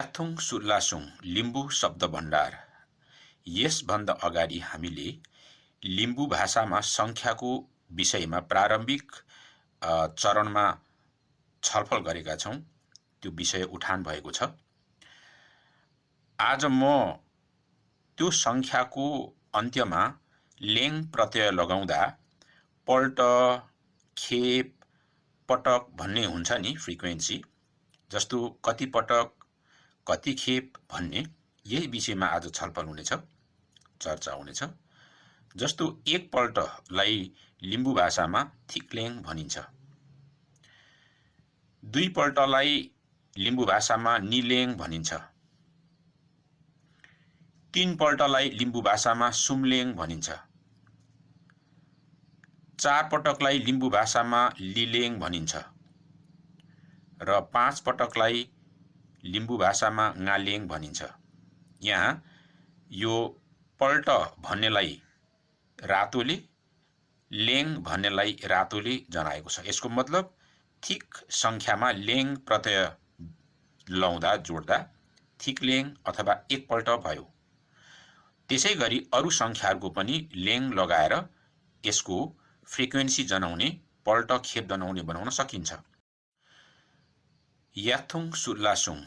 याथुङ सुल्लासुङ लिम्बू शब्द भण्डार। यसभन्दा अगाडि हामीले लिम्बू भाषामा संख्याको विषयमा प्रारम्भिक चरणमा छलफल गरेका छौं। त्यो विषय उठान भएको छ। आज म त्यो संख्याको अन्त्यमा लेङ प्रत्यय लगाउँदा पल्ट, खेप, पटक भन्ने हुन्छ नि फ्रिक्वेन्सी, जस्तो कति पटक, कति खेप भन्ने, यही विषयमा आज छलफल हुनेछ, चर्चा हुनेछ। जस्तो एक पल्टलाई लिम्बू भाषामा थिक्लेङ भनिन्छ। दुई पल्टलाई लिम्बू भाषामा निलेङ भनिन्छ। तीन पल्टलाई लिम्बू भाषामा सुम्लेङ भनिन्छ। चार पटकलाई लिम्बू भाषामा लिलेङ भनिन्छ र पाँच पटकलाई लिम्बू भाषामा गालेङ भनिन्छ। यहाँ यो पल्ट भन्नेलाई रातोले, लेङ भन्नेलाई रातोले जनाएको छ। यसको मतलब थिक संख्यामा लेङ प्रत्यय लाउँदा जोड्दा थिक्लेङ अथवा एक पल्ट भयो। त्यसैगरी अरु संख्याहरूको पनि लेङ लगाएर यसको फ्रिक्वेन्सी जनाउने, पल्ट खेप जनाउने बनाउन सकिन्छ। याथुङ सुल्लासुङ